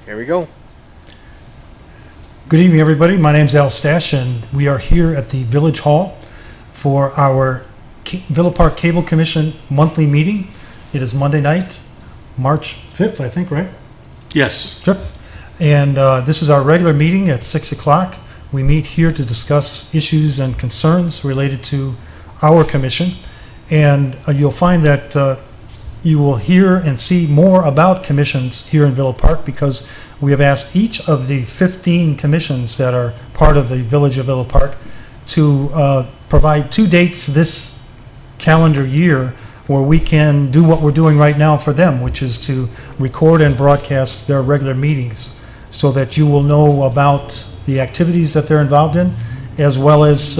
Here we go. Good evening, everybody. My name's Al Stash, and we are here at the Village Hall for our Villa Park Cable Commission monthly meeting. It is Monday night, March 5th, I think, right? Yes. 5th. And this is our regular meeting at 6 o'clock. We meet here to discuss issues and concerns related to our commission. And you'll find that you will hear and see more about commissions here in Villa Park because we have asked each of the 15 commissions that are part of the Village of Villa Park to provide 2 dates this calendar year where we can do what we're doing right now for them, which is to record and broadcast their regular meetings so that you will know about the activities that they're involved in, as well as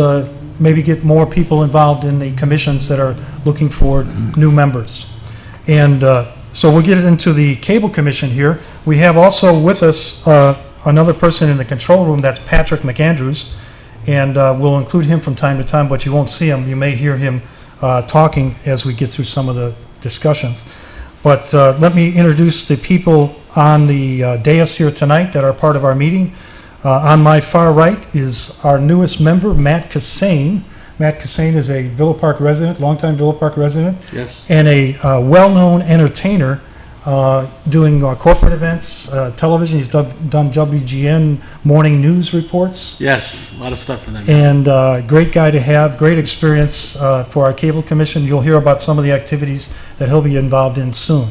maybe get more people involved in the commissions that are looking for new members. And so we'll get into the Cable Commission here. We have also with us another person in the control room, that's Patrick McAndrews, and we'll include him from time to time, but you won't see him. You may hear him talking as we get through some of the discussions. But let me introduce the people on the dais here tonight that are part of our meeting. On my far right is our newest member, Matt Cassane. Matt Cassane is a Villa Park resident, longtime Villa Park resident, Yes. and a well-known entertainer doing corporate events, television. He's done WGN morning news reports. Yes. A lot of stuff for them. And great guy to have, great experience for our Cable Commission. You'll hear about some of the activities that he'll be involved in soon.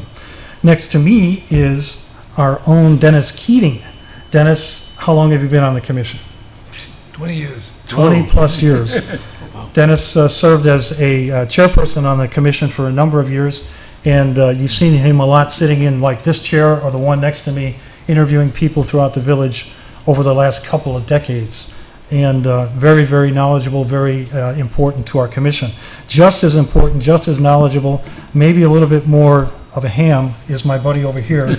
Next to me is our own Dennis Keating. Dennis, how long have you been on the commission? 20 years. 20 plus years. Dennis served as a chairperson on the commission for a number of years, and you've seen him a lot sitting in like this chair or the one next to me, interviewing people throughout the village over the last couple of decades. And very, very knowledgeable, very important to our commission. Just as important, just as knowledgeable, maybe a little bit more of a ham is my buddy over here,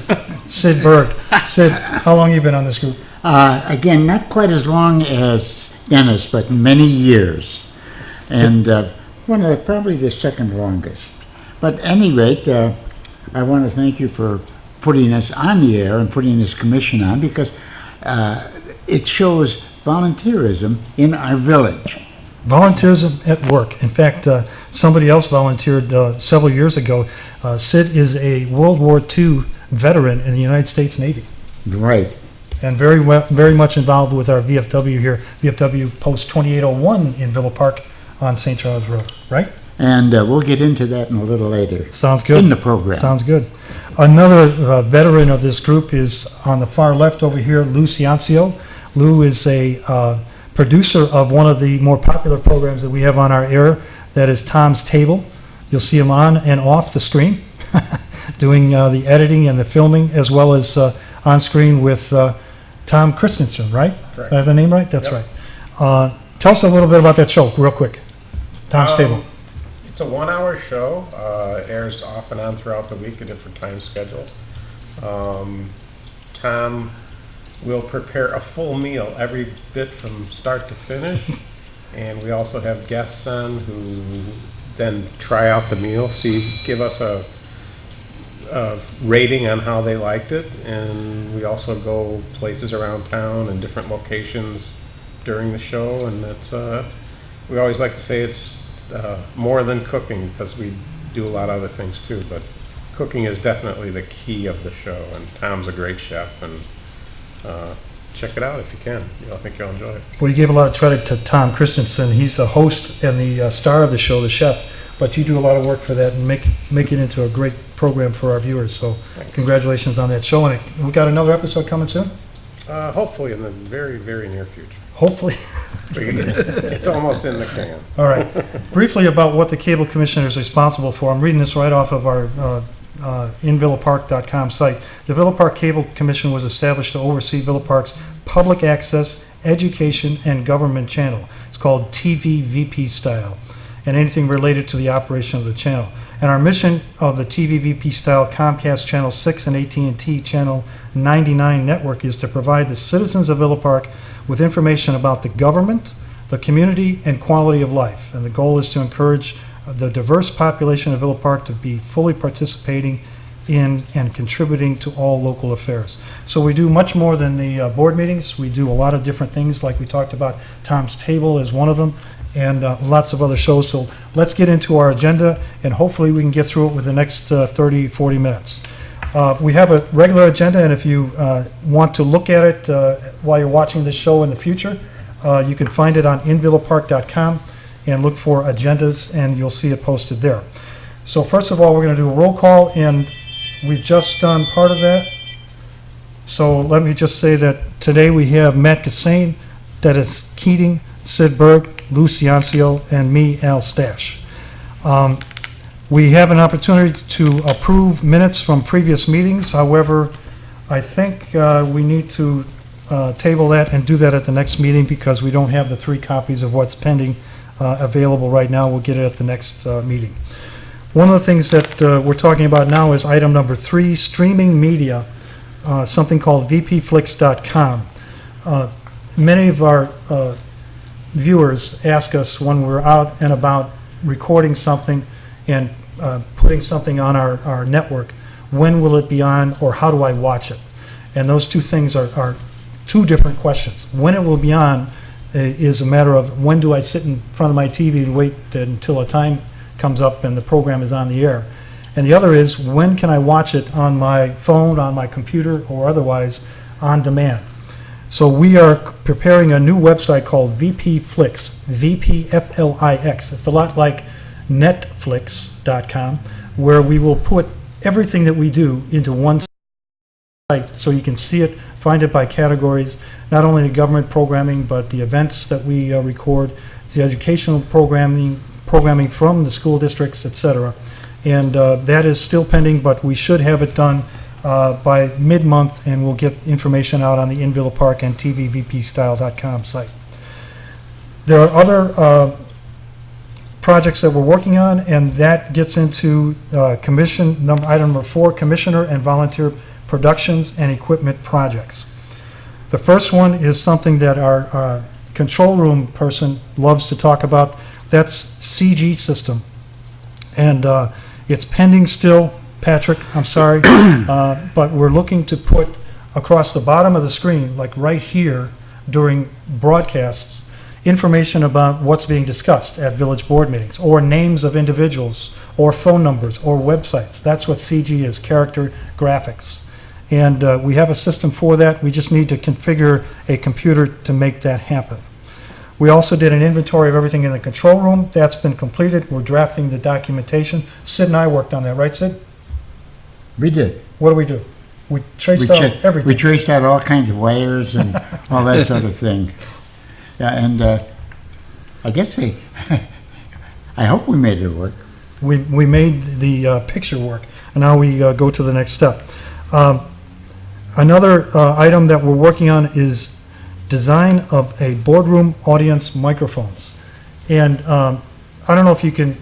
Sid Berg. Sid, how long have you been on this group? Again, not quite as long as Dennis, but many years. And probably the second longest. But at any rate, I want to thank you for putting us on the air and putting this commission on because it shows volunteerism in our village. Volunteerism at work. In fact, somebody else volunteered several years ago. Sid is a World War II veteran in the United States Navy. Right. And very much involved with our VFW here, VFW Post 2801 in Villa Park on St. Charles Road, right? And we'll get into that in a little later. Sounds good. In the program. Sounds good. Another veteran of this group is on the far left over here, Lou Ciancio. Lou is a producer of one of the more popular programs that we have on our air, that is Tom's Table. You'll see him on and off the screen, doing the editing and the filming, as well as on screen with Tom Christensen, right? Correct. Did I have the name right? That's Yep. right. Tell us a little bit about that show, real quick. Tom's Table. It's a 1-hour show. Airs off and on throughout the week, a different time schedule. Tom will prepare a full meal, every bit from start to finish. And we also have guests on who then try out the meal, give us a rating on how they liked it. And we also go places around town and different locations during the show. And that's, we always like to say it's more than cooking because we do a lot of other things too, but cooking is definitely the key of the show, and Tom's a great chef, and check it out if you can. I think you'll enjoy it. Well, you gave a lot of credit to Tom Christensen. He's the host and the star of the show, the chef, but you do a lot of work for that and make it into a great program for our viewers, so Thanks. congratulations on that show. And we got another episode coming soon? Hopefully in the very, very near future. Hopefully. It's almost in the can. All right. Briefly about what the Cable Commissioner is responsible for. I'm reading this right off of our invillapark.com site. The Villa Park Cable Commission was established to oversee Villa Park's public access, education, and government channel. It's called TVVP style, and anything related to the operation of the channel. And our mission of the TVVP style Comcast Channel 6 and AT&T Channel 99 network is to provide the citizens of Villa Park with information about the government, the community, and quality of life. And the goal is to encourage the diverse population of Villa Park to be fully participating in and contributing to all local affairs. So we do much more than the board meetings. We do a lot of different things, like we talked about. Tom's Table is one of them, and lots of other shows. So let's get into our agenda, and hopefully we can get through it with the next 30, 40 minutes. We have a regular agenda, and if you want to look at it while you're watching this show in the future, you can find it on invillapark.com and look for agendas, and you'll see it posted there. So first of all, we're going to do a roll call, and we've just done part of that. So let me just say that today we have Matt Cassane, Dennis Keating, Sid Berg, Lou Ciancio, and me, Al Stash. We have an opportunity to approve minutes from previous meetings. However, I think we need to table that and do that at the next meeting because we don't have the 3 copies of what's pending available right now. We'll get it at the next meeting. One of the things that we're talking about now is item number 3, streaming media, something called vpflix.com. Many of our viewers ask us when we're out and about recording something and putting something on our network, when will it be on or how do I watch it? And those two things are 2 different questions. When it will be on is a matter of when do I sit in front of my TV and wait until a time comes up and the program is on the air. And the other is when can I watch it on my phone, on my computer, or otherwise on demand. So we are preparing a new website called VPFlix, VPFLIX. It's a lot like Netflix.com, where we will put everything that we do into one site so you can see it, find it by categories, not only the government programming, but the events that we record, the educational programming from the school districts, etc. And that is still pending, but we should have it done by mid-month, and we'll get information out on the In Villa Park and tvvpstyle.com site. There are other projects that we're working on, and that gets into item number 4, commissioner and volunteer productions and equipment projects. The first one is something that our control room person loves to talk about. That's CG system. And it's pending still, Patrick, I'm sorry, but we're looking to put across the bottom of the screen, like right here during broadcasts, information about what's being discussed at village board meetings, or names of individuals, or phone numbers, or websites. That's what CG is, character graphics. And we have a system for that. We just need to configure a computer to make that happen. We also did an inventory of everything in the control room. That's been completed. We're drafting the documentation. Sid and I worked on that, right, Sid? We did. What do we do? We traced out everything. We traced out all kinds of wires and all that sort of thing. Yeah, and I guess I hope we made it work. We made the picture work, and now we go to the next step. Another item that we're working on is design of a boardroom audience microphones. And I don't know if you can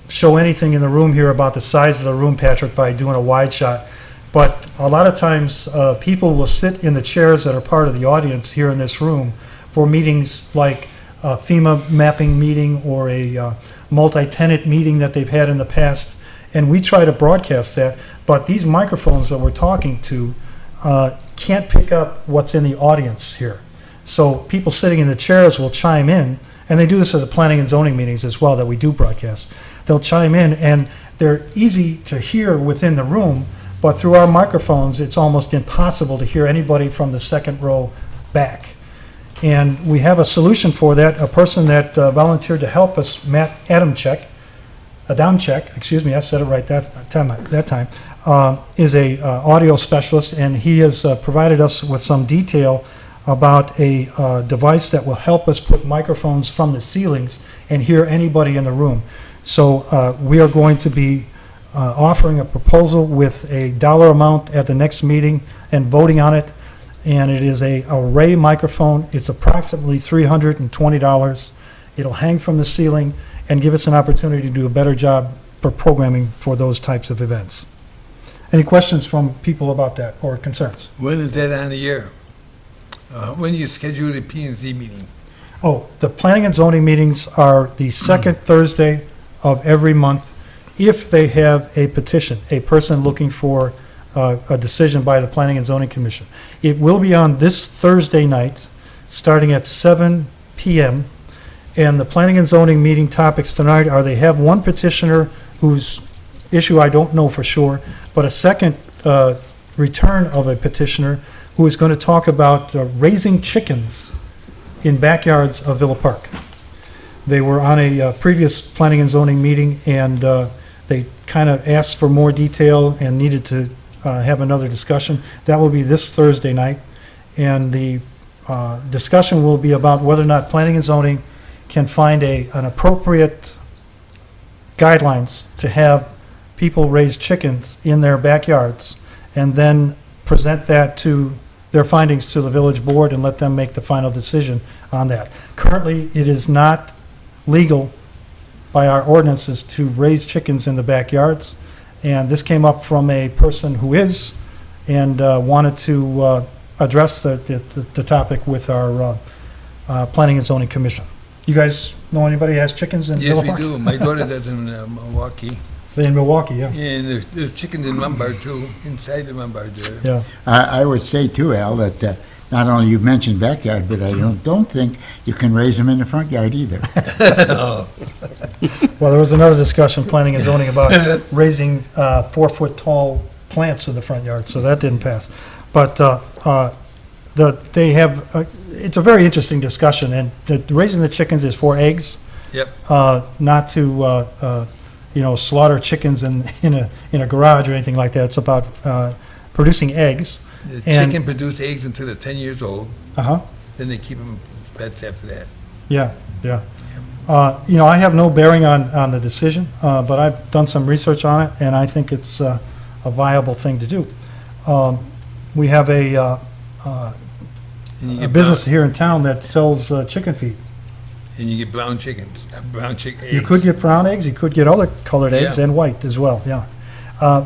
show anything in the room here about the size of the room, Patrick, by doing a wide shot, but a lot of times people will sit in the chairs that are part of the audience here in this room for meetings like a FEMA mapping meeting or a multi-tenant meeting that they've had in the past, and we try to broadcast that, but these microphones that we're talking to can't pick up what's in the audience here. So people sitting in the chairs will chime in, and they do this at the planning and zoning meetings as well that we do broadcast. They'll chime in, and they're easy to hear within the room, but through our microphones, it's almost impossible to hear anybody from the second row back. And we have a solution for that. A person that volunteered to help us, Matt Adamczyk, excuse me, I said it right that time, is a audio specialist, and he has provided us with some detail about a device that will help us put microphones from the ceilings and hear anybody in the room. So we are going to be offering a proposal with a dollar amount at the next meeting and voting on it, and it is a array microphone. It's approximately $320. It'll hang from the ceiling and give us an opportunity to do a better job for programming for those types of events. Any questions from people about that or concerns? When is that on the air? When do you schedule the P&Z meeting? Oh, the planning and zoning meetings are the second Thursday of every month, if they have a petition, a person looking for a decision by the Planning and Zoning Commission. It will be on this Thursday night, starting at 7 PM. And the Planning and Zoning meeting topics tonight are, they have one petitioner whose issue I don't know for sure, but a second return of a petitioner who is going to talk about raising chickens in backyards of Villa Park. They were on a previous Planning and Zoning meeting, and they kind of asked for more detail and needed to have another discussion. That will be this Thursday night, and the discussion will be about whether or not Planning and Zoning can find an appropriate guidelines to have people raise chickens in their backyards, and then present that to their findings to the village board and let them make the final decision on that. Currently, it is not legal by our ordinances to raise chickens in the backyards, and this came up from a person who is, and wanted to address the topic with our Planning and Zoning Commission. You guys know anybody who has chickens in Villa Yes, Park? we do. My daughter does in Milwaukee. They're in Milwaukee, yeah. And there's chickens in Lombard too, inside the Lombard there. Yeah. I would say too, Al, that not only you mentioned backyard, but I don't think you can raise them in the front yard either. Well, there was another discussion, Planning and Zoning, about raising 4-foot-tall plants in the front yard, so that didn't pass. But they have, it's a very interesting discussion, and raising the chickens is for eggs. Yep. Not to, slaughter chickens in a garage or anything like that. It's about producing eggs. The And- chicken produce eggs until they're 10 years old, Uh-huh. then they keep them pets after that. Yeah, yeah. I have no bearing on the decision, but I've done some research on it, and I think it's a viable thing to do. We have a And you a get business here in town that sells chicken feed. And you get brown chickens, brown chicken eggs. You could get brown eggs, you could get other colored eggs, Yeah. and white as well, yeah.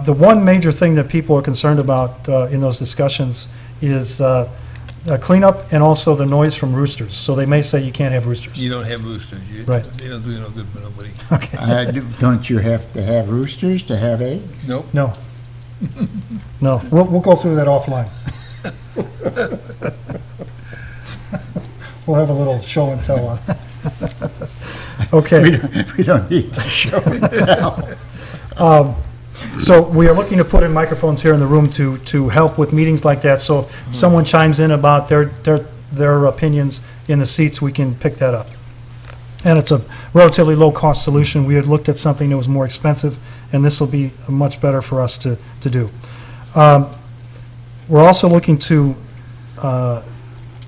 The one major thing that people are concerned about in those discussions is cleanup and also the noise from roosters. So they may say you can't have roosters. You don't have roosters. Right. They don't do no good for nobody. Okay, Don't you have to have roosters to have eggs? Nope. no. No, we'll go through that offline. We'll have a little show and tell on. Okay. We don't need to show and tell. So we are looking to put in microphones here in the room to help with meetings like that. So if someone chimes in about their opinions in the seats, we can pick that up. And it's a relatively low-cost solution. We had looked at something that was more expensive, and this will be much better for us to do. We're also looking to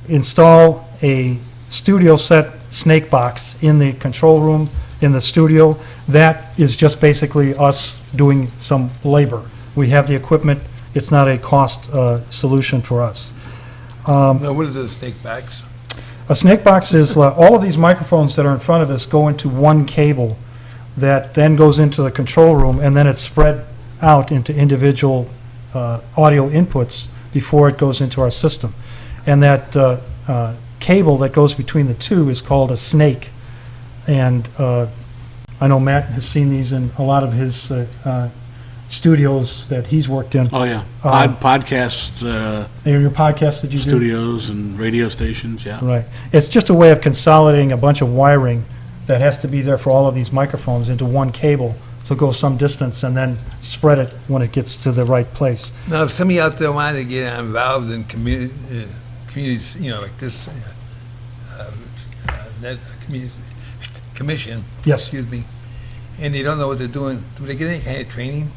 install a studio set snake box in the control room in the studio. That is just basically us doing some labor. We have the equipment. It's not a cost solution for us. Now, what is a snake box? A snake box is, all of these microphones that are in front of us go into one cable that then goes into the control room, and then it's spread out into individual audio inputs before it goes into our system. And that cable that goes between the two is called a snake. And I know Matt has seen these in a lot of his studios that he's worked in. Oh, yeah. Podcasts, In your podcast that you do. studios and radio stations, yeah. Right. It's just a way of consolidating a bunch of wiring that has to be there for all of these microphones into one cable to go some distance and then spread it when it gets to the right place. Now, if somebody out there wanted to get involved in communities, like this, commission, Yes. excuse me, and they don't know what they're doing, do they get any kind of training?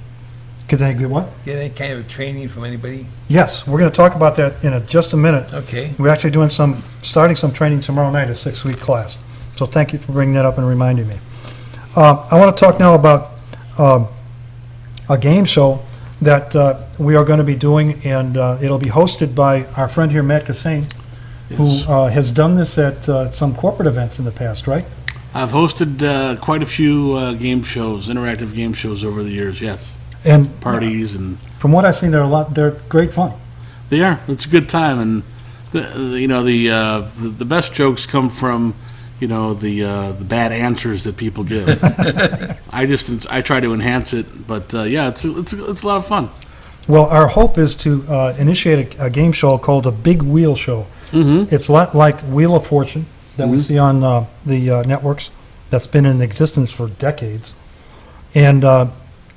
Could they get what? Get any kind of training from anybody? Yes, we're going to talk about that in just a minute. Okay. We're actually starting some training tomorrow night, a 6-week class. So thank you for bringing that up and reminding me. I want to talk now about a game show that we are going to be doing, and it'll be hosted by our friend here, Matt Cassane, who Yes. has done this at some corporate events in the past, right? I've hosted quite a few game shows, interactive game shows over the years, yes. And Parties, and from what I've seen, they're great fun. they are. It's a good time, and the best jokes come from, the bad answers that people give. I try to enhance it, but yeah, it's a lot of fun. Well, our hope is to initiate a game show called a Big Wheel Show. Mm-hmm. It's a lot like Wheel of Fortune that we see on the networks that's been in existence for decades. And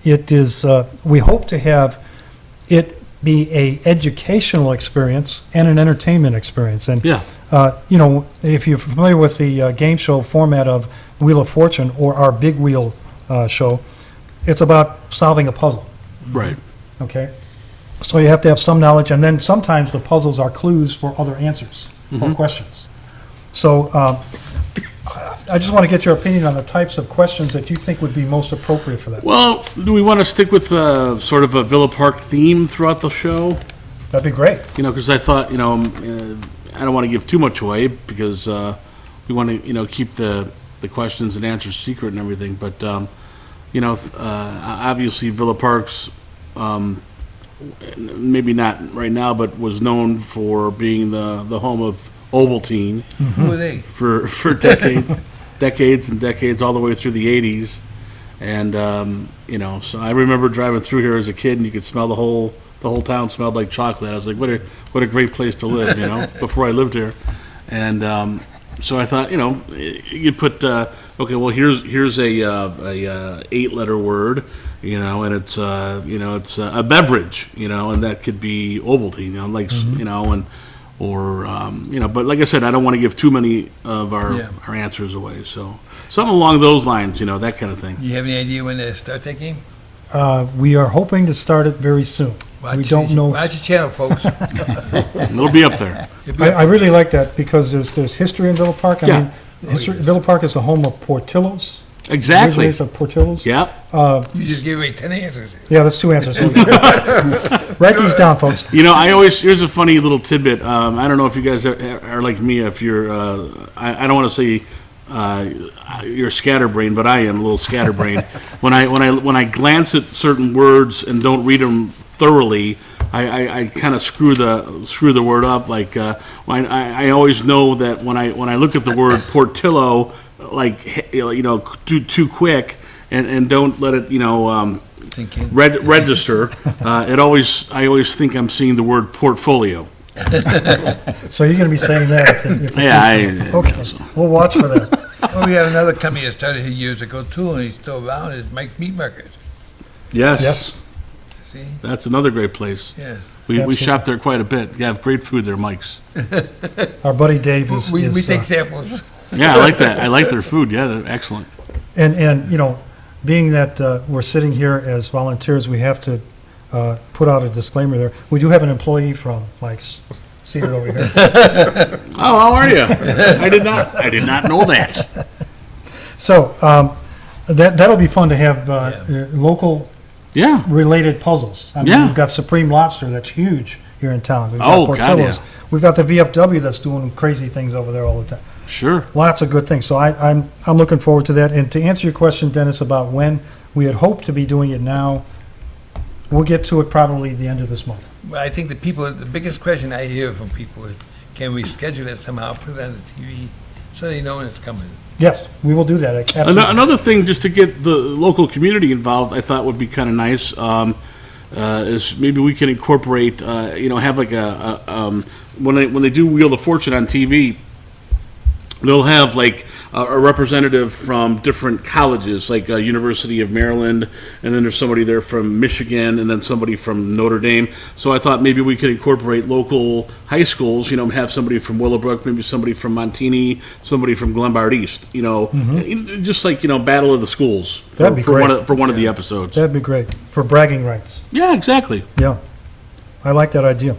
it is, we hope to have it be a educational experience and an entertainment experience. And, Yeah. if you're familiar with the game show format of Wheel of Fortune or our Big Wheel show, it's about solving a puzzle. Right. Okay? So you have to have some knowledge, and then sometimes the puzzles are clues for other answers or questions. So I just want to get your opinion on the types of questions that you think would be most appropriate for that. Well, do we want to stick with sort of a Villa Park theme throughout the show? That'd be great. Because I thought, I don't want to give too much away because we want to, keep the questions and answers secret and everything. But, obviously Villa Park's, maybe not right now, but was known for being the home of Ovaltine Who are they? for decades, decades and decades, all the way through the 80s. And, so I remember driving through here as a kid, and you could smell the whole town smelled like chocolate. I was like, what a great place to live, before I lived here. And so I thought, you could put, okay, well, here's a 8-letter word, and it's it's a beverage, and that could be Ovaltine, but like I said, I don't want to give too many of our answers away. So something along those lines, that kind of thing. You have any idea when they start that game? We are hoping to start it very soon. We don't know. Watch your channel, folks. It'll be up there. I really like that because there's history in Villa Park. I Yeah. mean, yes. Villa Park is the home of Portillo's. Exactly. Originators of Portillo's. Yeah. You just gave away 10 answers. Yeah, that's 2 answers. Write these down, folks. Here's a funny little tidbit. I don't know if you guys are like me. If you're, I don't want to say you're scatterbrained, but I am a little scatterbrained. when I glance at certain words and don't read them thoroughly, I kind of screw the word up. Like I always know that when I look at the word Portillo, like too quick and don't let it Thinking. register. I always think I'm seeing the word portfolio. So you're going to be saying that. Okay, we'll watch for that. Well, we have another company that started here years ago, too, and he's still around. It's Mike's Meat Market. Yes. Yes. See? That's another great place. Yeah. We Absolutely. shop there quite a bit. You have great food there, Mike's. Our buddy Dave is. We take samples. Yeah, I like that. I like their food. Yeah, they're excellent. And being that we're sitting here as volunteers, we have to put out a disclaimer there. We do have an employee from Mike's seated over here. Oh, how are you? I did not know that. So that'll be fun to have local Yeah. related puzzles. I mean, Yeah. we've got Supreme Lobster that's huge here in town. We've Oh, got God, Portillo's. yeah. We've got the VFW that's doing crazy things over there all the time. Sure. Lots of good things. So I'm looking forward to that. And to answer your question, Dennis, about when we had hoped to be doing it now, we'll get to it probably the end of this month. Well, I think the biggest question I hear from people is, can we schedule it somehow, put it on the TV, so they know when it's coming? Yes, we will do that. Absolutely. Another thing, just to get the local community involved, I thought would be kind of nice, is maybe we can incorporate, have like when they do Wheel of Fortune on TV, they'll have like a representative from different colleges, like University of Maryland, and then there's somebody there from Michigan, and then somebody from Notre Dame. So I thought maybe we could incorporate local high schools, have somebody from Willowbrook, maybe somebody from Montini, somebody from Glenbard East, just like, Battle of the Schools for, That'd be for great. one of the episodes. That'd be great for bragging rights. Yeah, exactly. Yeah, I like that idea.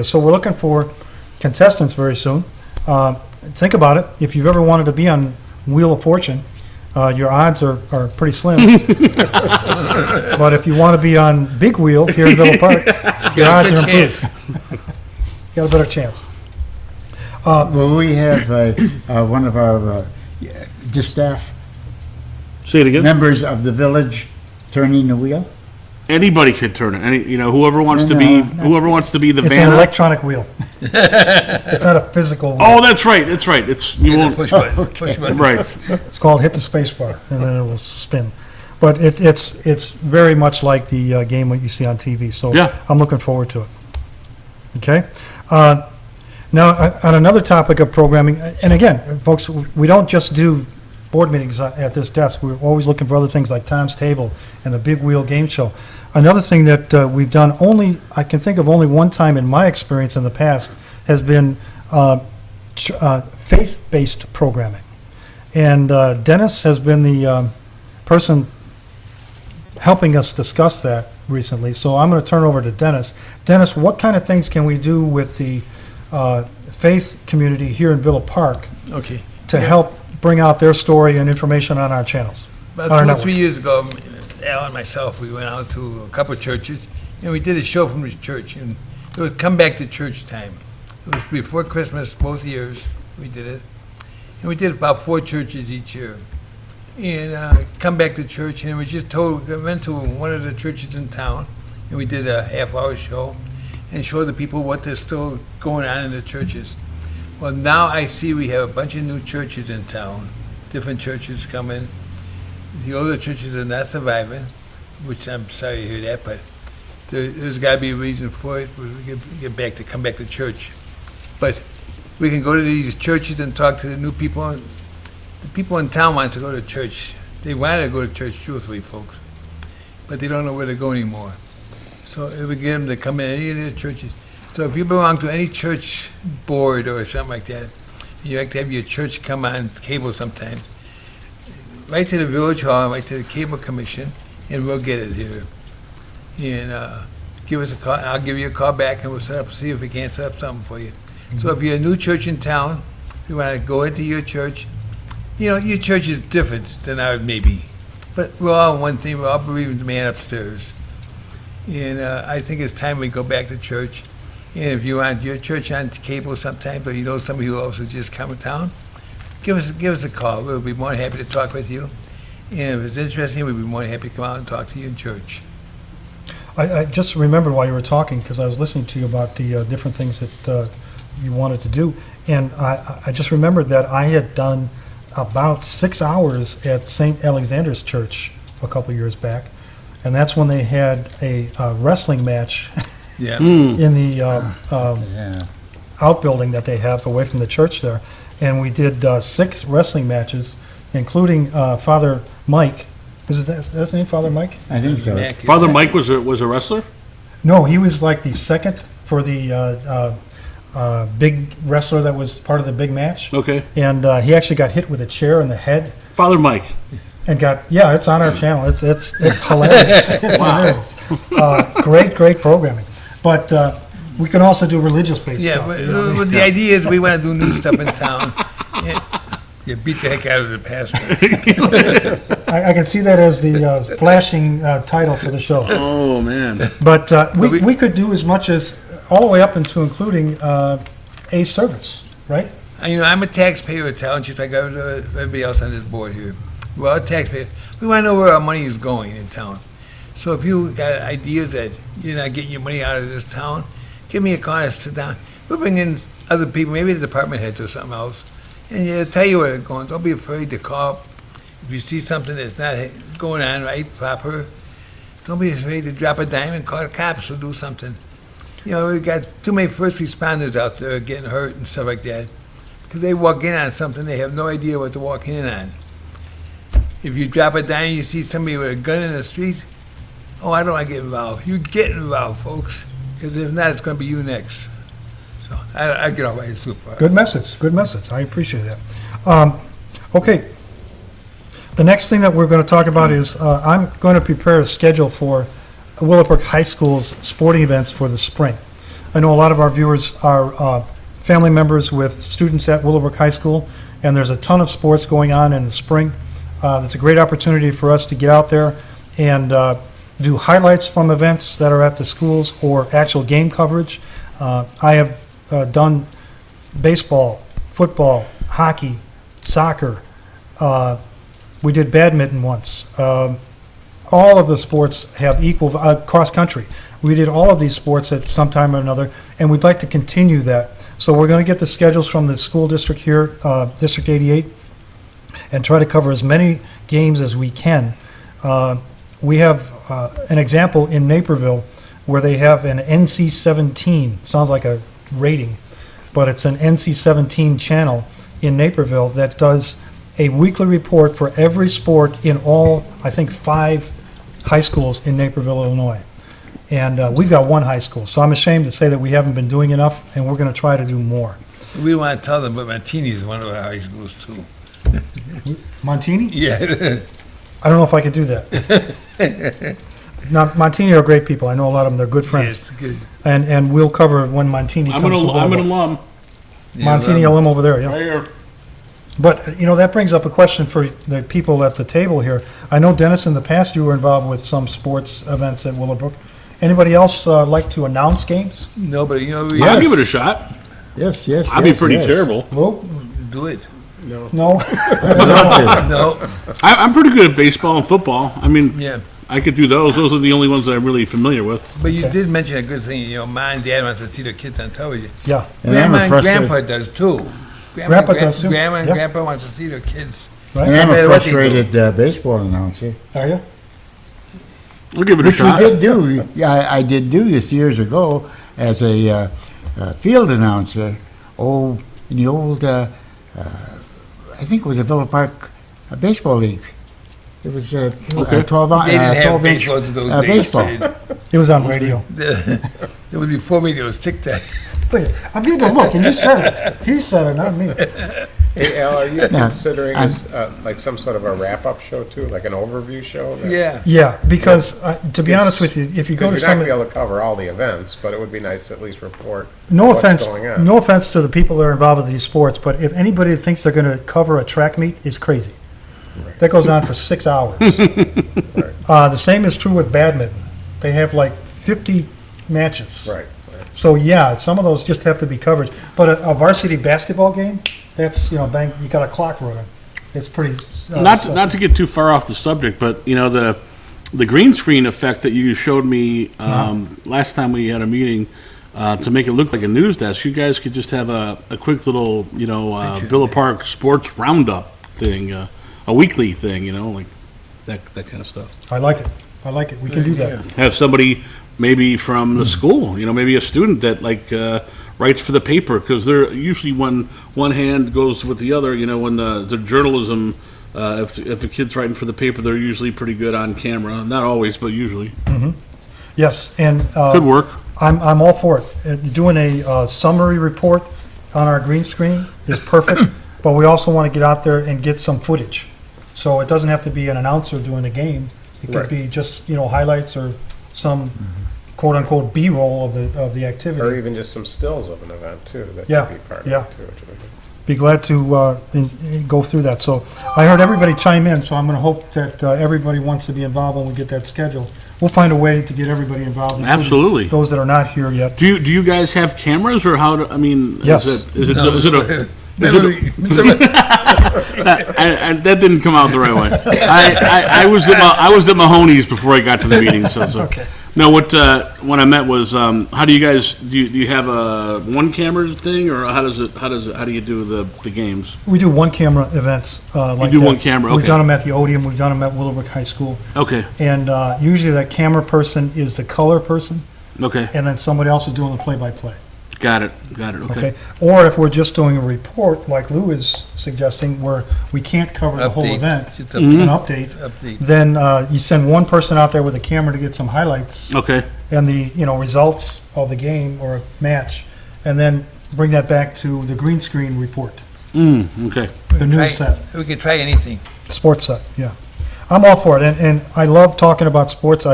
So we're looking for contestants very soon. Think about it. If you've ever wanted to be on Wheel of Fortune, your odds are pretty slim. But if you want to be on Big Wheel here in Villa Park, your odds are improved. You got a better chance. Will we have one of our staff Say it again. members of the village turning the wheel? Anybody could turn it. Whoever wants to be the It's an Vanna. electronic wheel. It's not a physical wheel. Oh, that's right. It's you won't. Push button, push button. Right. It's called hit the space bar, and then it will spin. But it's very much like the game what you see on TV, so Yeah. I'm looking forward to it. Okay? Now, on another topic of programming, and again, folks, we don't just do board meetings at this desk. We're always looking for other things like Tom's Table and the Big Wheel Game Show. Another thing that we've done I can think of only one time in my experience in the past, has been faith-based programming. And Dennis has been the person helping us discuss that recently, so I'm going to turn over to Dennis. Dennis, what kind of things can we do with the faith community here in Villa Park Okay. to help bring out their story and information on our channels? About On our 2 or network. 3 years ago, Al and myself, we went out to a couple of churches, and we did a show from the church, and it was Come Back to Church Time. It was before Christmas, both years, we did it. And we did about 4 churches each year. And come back to church, and we went to one of the churches in town, and we did a half-hour show, and showed the people what is still going on in the churches. Well, now I see we have a bunch of new churches in town, different churches coming. The older churches are not surviving, which I'm sorry to hear that, but there's got to be a reason for it. We come back to church. But we can go to these churches and talk to the new people. The people in town want to go to church. They want to go to church, truthfully, folks, but they don't know where to go anymore. So if we get them to come in any of the churches. So if you belong to any church board or something like that, you like to have your church come on cable sometime, write to the village hall, write to the cable commission, and we'll get it here. And give us a call. I'll give you a call back, and we'll see if we can't set up something for you. So if you're a new church in town, you want to go into your church. Your church is different than ours, maybe, but we're all one thing. We're all believing the man upstairs. And I think it's time we go back to church. And if you want your church on cable sometime, or you know somebody who else has just come to town, give us a call. We'll be more than happy to talk with you. And if it's interesting, we'd be more than happy to come out and talk to you in church. I just remembered while you were talking, because I was listening to you about the different things that you wanted to do, and I just remembered that I had done about 6 hours at St. Alexander's Church a couple of years back, and that's when they had a wrestling match Yeah. in the Yeah. outbuilding that they have away from the church there, and we did 6 wrestling matches, including Father Mike. Is it that's his name, Father Mike? I think so. Mac, Father Mike was a wrestler. No, he was like the second for the big wrestler that was part of the big match. Okay. And he actually got hit with a chair in the head Father Mike. and it's on our channel. It's hilarious. It's hilarious. Great programming. But we can also do religious-based Yeah, stuff. but, you know? but the idea is we want to do new stuff in town. You beat the heck out of the pastor. I can see that as the flashing title for the show. Oh man. But we- we could do as much as, all the way up into including a service, right? I'm a taxpayer of town, just like everybody else on this board here. We're all taxpayers. We want to know where our money is going in town. So if you got ideas that you're not getting your money out of this town, give me a call and sit down. We'll bring in other people, maybe the department heads or something else, and they'll tell you where it's going. Don't be afraid to call. If you see something that's not going on right, proper, don't be afraid to drop a dime and call the cops or do something. We've got too many first responders out there getting hurt and stuff like that because they walk in on something, they have no idea what they're walking in on. If you drop a dime, you see somebody with a gun in the street, I don't want to get involved. You get involved, folks, because if not, it's going to be you next. So I get all right super. Good message. I appreciate that. Okay. The next thing that we're going to talk about is I'm going to prepare a schedule for Willowbrook High School's sporting events for the spring. I know a lot of our viewers are family members with students at Willowbrook High School, and there's a ton of sports going on in the spring. It's a great opportunity for us to get out there and do highlights from events that are at the schools or actual game coverage. I have done baseball, football, hockey, soccer. We did badminton once. all of the sports have equal, cross-country. We did all of these sports at some time or another, and we'd like to continue that. So we're going to get the schedules from the school district here, District 88, and try to cover as many games as we can. We have an example in Naperville where they have an NC-17, sounds like a rating, but it's an NC-17 channel in Naperville that does a weekly report for every sport in all, I think, 5 high schools in Naperville, Illinois. And we've got 1 high school, so I'm ashamed to say that we haven't been doing enough, and we're going to try to do more. We don't want to tell them, but Martini is one of our high schools too. Montini? Yeah. I don't know if I could do that. Now, Montini are great people. I know a lot of them. They're good friends. It's good. And we'll cover it when Montini I'm comes to an Boulevard. alum. Montini alum over there, yeah. Right here. But, you know, that brings up a question for the people at the table here. I know, Dennis, in the past you were involved with some sports events at Willowbrook. Anybody else like to announce games? No, but you know, we I'll give it a shot. Yes, yes, I'll be yes, pretty yes. terrible. Lou? do it. No? No, I'm pretty good at baseball and football. I mean, yeah. I could do those. Those are the only ones that I'm really familiar with. But you Okay. did mention a good thing, you know, mom and dad wants to see their kids on television. Yeah. And I'm Grandma a and frustrated, grandpa does too. Grandpa does too, Grandma and yeah. grandpa wants to see their kids. and Right? I'm no a matter what they do. frustrated baseball announcer. Are you? I'll give it a Which we shot. did do. Yeah, I did do this years ago as a field announcer. Oh, in the old, I think it was a Villa Park baseball league. It was Okay. 12 They didn't have 12 inch baseball in those days. baseball. It was on radio. It was before me, it was Tic-Tac. Look, I'm getting a look, and you said it. He said it, not me. Hey, Al, are you No, considering I'm- this, like some sort of a wrap-up show too, like an overview show? that- Yeah. Yeah, because, to be honest with you, if you go to Because you're some, not gonna be able to cover all the events, but it would be nice to at least report no what's offense, going on. no offense to the people that are involved with these sports, but if anybody thinks they're gonna cover a track meet is crazy. That goes on for 6 hours. The same is true with badminton. They have like 50 matches. Right. So, yeah, some of those just have to be covered. But a varsity basketball game, that's, you know, bang, you got a clock running. It's pretty. Not to get too far off the subject, but you know the green screen effect that you showed me last time we had a meeting to make it look like a news desk. You guys could just have a quick little Villa Park sports roundup thing, a weekly thing, you know, like that kind of stuff. I like it. I like it. We can do that. Have somebody maybe from the school, you know, maybe a student that like writes for the paper, because they're usually when one hand goes with the other, you know, when the journalism, if a kid's writing for the paper, they're usually pretty good on camera. Not always, but usually. Yes, and Could work. I'm all for it. Doing a summary report on our green screen is perfect, but we also want to get out there and get some footage. So it doesn't have to be an announcer doing a game. It could Right. be just, you know, highlights or some quote-unquote B-roll of the Or activity. even just some stills of an event too, that Yeah, could be part yeah. of it too. which would be good. Be glad to go through that. So I heard everybody chime in, so I'm going to hope that everybody wants to be involved when we get that scheduled. We'll find a way to get everybody involved. including Absolutely. Those that are not here yet. Do you guys have cameras, or how? I mean, Yes. Is it a that didn't come out the right way. I was at Mahoney's before I got to the meeting, so. Okay. No, what I meant was, how do you guys do? You have a one camera thing, or how do you do the games? We do one-camera events like do that. one camera, We've okay. done them at the Odeum, we've done them at Willowbrook High School. Okay, And usually that camera person is the color person, okay, and then somebody else is doing the play-by-play, got it. Okay. okay? Or if we're just doing a report, like Lou is suggesting, where we can't cover the whole Update. event, Just an update. update, Update. then you send one person out there with a camera to get some highlights Okay. and the, you know, results of the game or match, and then bring that back to the green screen report, Okay. the news set. We can try anything. Sports set, yeah. I'm all for it, and I love talking about sports.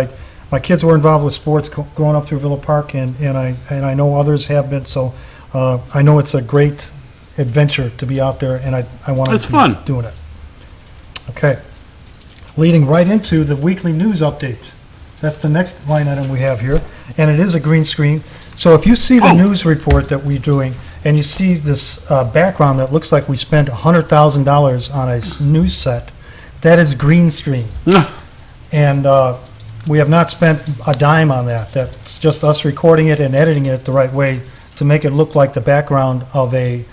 My kids were involved with sports growing up through Villa Park, and I know others have been, so I know it's a great adventure to be out there, and I want to It's fun. doing it. Okay. Leading right into the weekly news update. That's the next line item we have here, and it is a green screen. So if you see the Oh. news report that we're doing, and you see this background that looks like we spent $100,000 on a news set, that is green screen. And we have not spent a dime on that. That's just us recording it and editing it the right way to make it look like the background of a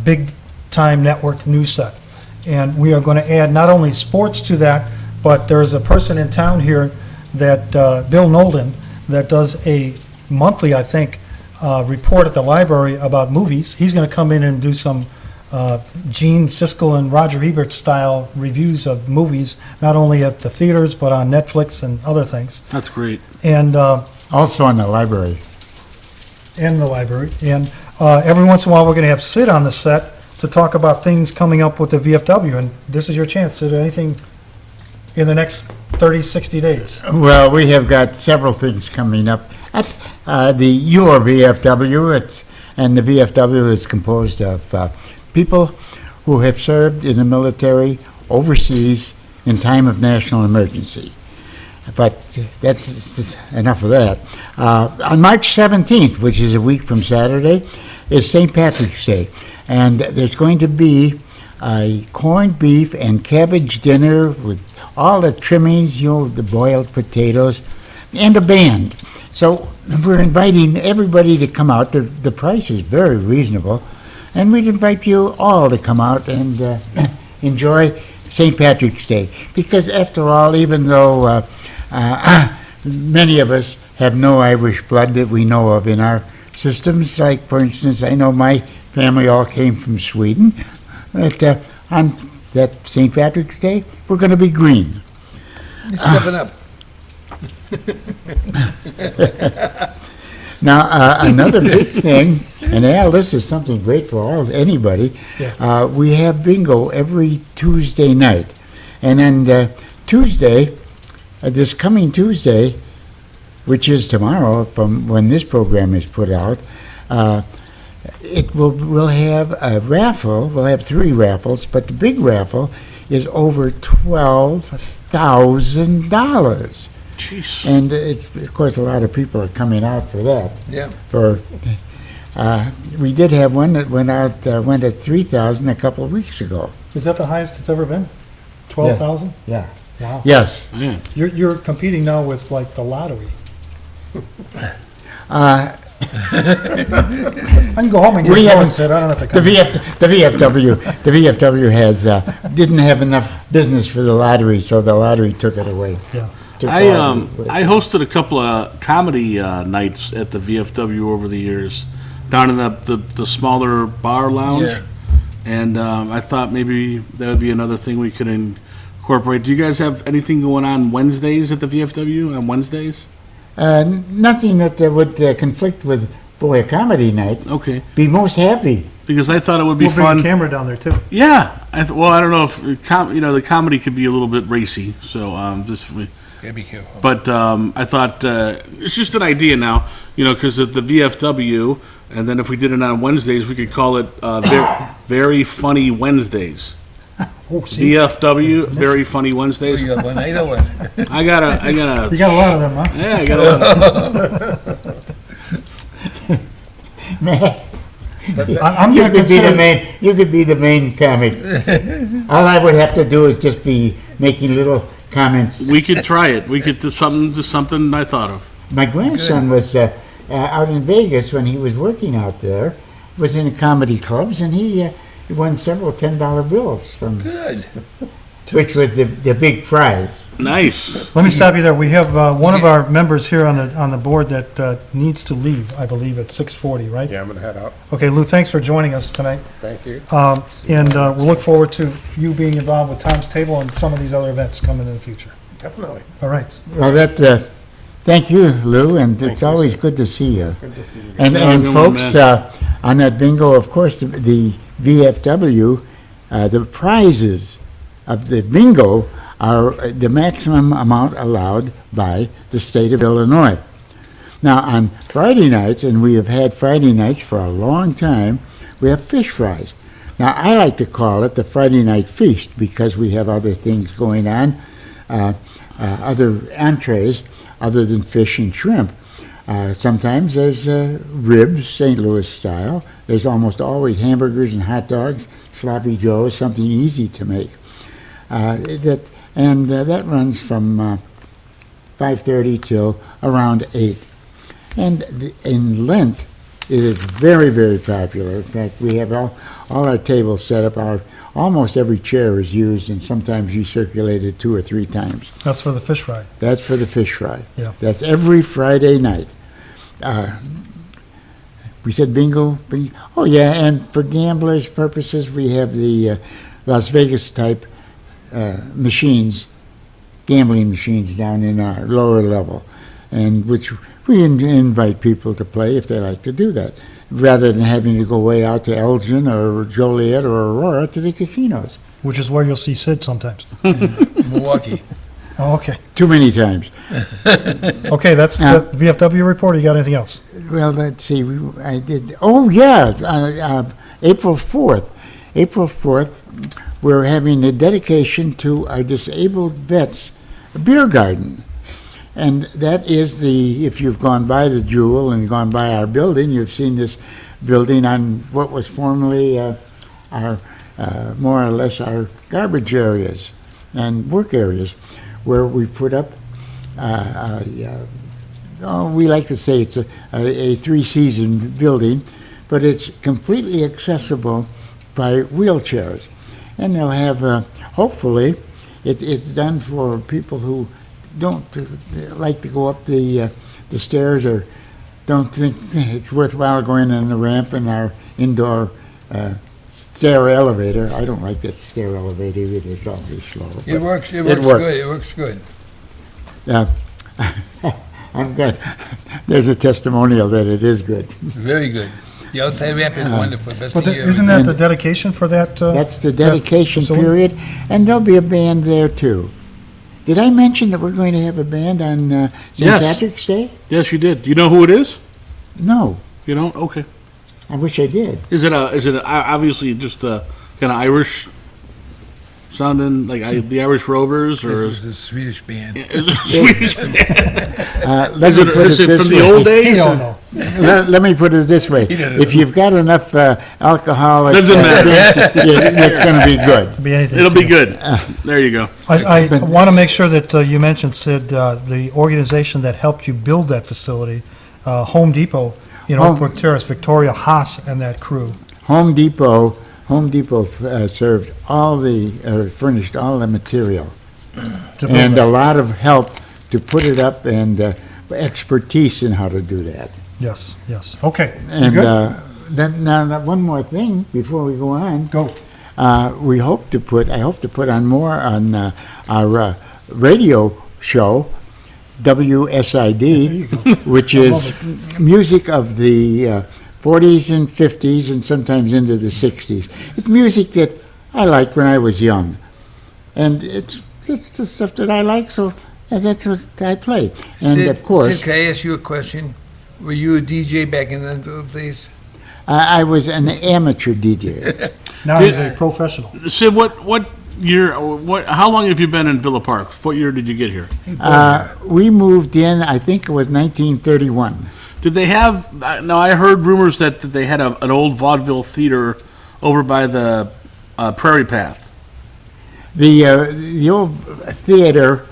big-time network news set. And we are going to add not only sports to that, but there's a person in town here that, Bill Nolden, that does a monthly, I think, report at the library about movies. He's going to come in and do some Gene Siskel and Roger Ebert style reviews of movies, not only at the theaters, but on Netflix and other things. That's great. And Also in the library. in the library. And every once in a while, we're going to have Sid on the set to talk about things coming up with the VFW. And this is your chance, Sid. Anything in the next 30, 60 days? Well, we have got several things coming up at your VFW. And the VFW is composed of people who have served in the military overseas in time of national emergency. But that's enough of that. On March 17th, which is a week from Saturday, is St. Patrick's Day. And there's going to be a corned beef and cabbage dinner with all the trimmings, the boiled potatoes, and a band. So we're inviting everybody to come out. The price is very reasonable. And we'd invite you all to come out and enjoy St. Patrick's Day. Because after all, even though many of us have no Irish blood that we know of in our systems, like, for instance, I know my family all came from Sweden, but on that St. Patrick's Day, we're going to be green. You're stepping up. Now, another big thing, and Al, this is something great for anybody. Yeah. We have bingo every Tuesday night, and on Tuesday, this coming Tuesday, which is tomorrow, from when this program is put out, we'll have a raffle. We'll have 3 raffles, but the big raffle is over $12,000. Jeez. And it's, of course, a lot of people are coming out for that. Yeah. We did have one that went at $3,000 a couple of weeks ago. Is that the highest it's ever been? 12,000? Yeah. Wow. Yes. Man. You're competing now with like the lottery. Uh, I can go home and We get have- going, Sid. I don't have to the come. the VFW has didn't have enough business for the lottery, so the lottery took it away. Yeah. Took I all the- I hosted a couple of comedy nights at the VFW over the years, down in the smaller bar lounge, Yeah. and I thought maybe that would be another thing we could incorporate. Do you guys have anything going on Wednesdays at the VFW on Wednesdays? Nothing that would conflict with, boy, a comedy night. Okay, Be most happy. because I thought it would be We'll bring a fun. camera down there too. Yeah, well, I don't know if the comedy could be a little bit racy, so just. Gotta be careful. But I thought it's just an idea now, because at the VFW, and then if we did it on Wednesdays, we could call it Very Funny Wednesdays. Oh, see, VFW, Very Funny Wednesdays. You got one night or what? I got a, you got a lot of them, huh? yeah, I got a. Matt, I'm you going could to be the consider, main. You could be the main comic. All I would have to do is just be making little comments. We could try it. We could do something I thought of. My grandson was out in Vegas when he was working out there. Was in comedy clubs, and he won several $10 bills from, Good. which was the big prize. Nice. let me stop you there. We have one of our members here on the board that needs to leave, I believe, at 6:40, right? Yeah, I'm gonna head out. Okay, Lou, thanks for joining us tonight. Thank you. And we'll look forward to you being involved with Tom's Table and some of these other events coming in the future. Definitely. All right. Well, thank you, Lou, and Thank it's you, always sir. good to see you. Good to see you. And, Yeah, and good folks, one, on that bingo, of course, the VFW, the prizes of the bingo are the maximum amount allowed by the state of Illinois. Now, on Friday nights, and we have had Friday nights for a long time, we have fish fries. Now, I like to call it the Friday night feast because we have other things going on, other entrees other than fish and shrimp. Sometimes there's ribs, St. Louis style. There's almost always hamburgers and hot dogs, sloppy joes, something easy to make. And and that runs from 5:30 till around 8. And in Lent, it is very, very popular. In fact, we have all our tables set up. Almost every chair is used, and sometimes recirculated 2 or 3 times. That's for the fish fry. That's for the fish fry. Yeah. That's every Friday night. We said bingo. Oh, yeah, and for gamblers' purposes, we have the Las Vegas type machines, gambling machines down in our lower level, and which we invite people to play if they like to do that, rather than having to go way out to Elgin or Joliet or Aurora to the casinos. Which is where you'll see Sid sometimes. Milwaukee. Oh, okay. Too many times. Okay, that's the VFW report. Or you got anything else? Well, let's see. I did. Oh, yeah. April 4th. April 4th, we're having a dedication to our disabled vets beer garden. And that is if you've gone by the Jewel and gone by our building, you've seen this building on what was formerly our, more or less our garbage areas and work areas, where we put up, we like to say it's a 3-season building, but it's completely accessible by wheelchairs. And they'll have, hopefully, it's done for people who don't like to go up the stairs or don't think it's worthwhile going on the ramp in our indoor stair elevator. I don't like that stair elevator either. It's awfully slow. It works worked. good, it works good. I'm good. There's a testimonial that it is good. Very good. The outside ramp is wonderful, best But thing you isn't ever. that the dedication for that? That's the dedication facility? period, and there'll be a band there too. Did I mention that we're going to have a band on St. Yes. Patrick's Day? Yes, you did. Do you know who it is? No, You don't? Okay. I wish I did. Is it obviously just a kind of Irish sounding, like the Irish Rovers, or This is a Swedish band. is it Swedish? Let me put Is it it this from the way. old days? He or- don't know. Let me put it this way. If you've got enough alcoholic Doesn't matter. drinks, it's going to be good. Could be anything. It'll be too. good. There you go. I want to make sure that you mentioned, Sid, the organization that helped you build that facility, Home Depot in Oh. Oak Brook Terrace, Victoria Haas and that crew. Home Depot served furnished all the material to build and that. a lot of help to put it up and expertise in how to do that. Yes, yes. Okay. You And good? then now one more thing before we go on. Go. I hope to put on more on our radio show, WSID, which is music of the 40s and 50s and sometimes into the 60s. It's music that I liked when I was young. And it's the stuff that I like, so that's what I play. And of course, Sid, can I ask you a question? Were you a DJ back in those days? I was an amateur DJ. Now he's a professional. Sid, what year? How long have you been in Villa Park? What year did you get here? We moved in, I think it was 1931. Did they have? Now I heard rumors that they had an old vaudeville theater over by the Prairie Path. The old theater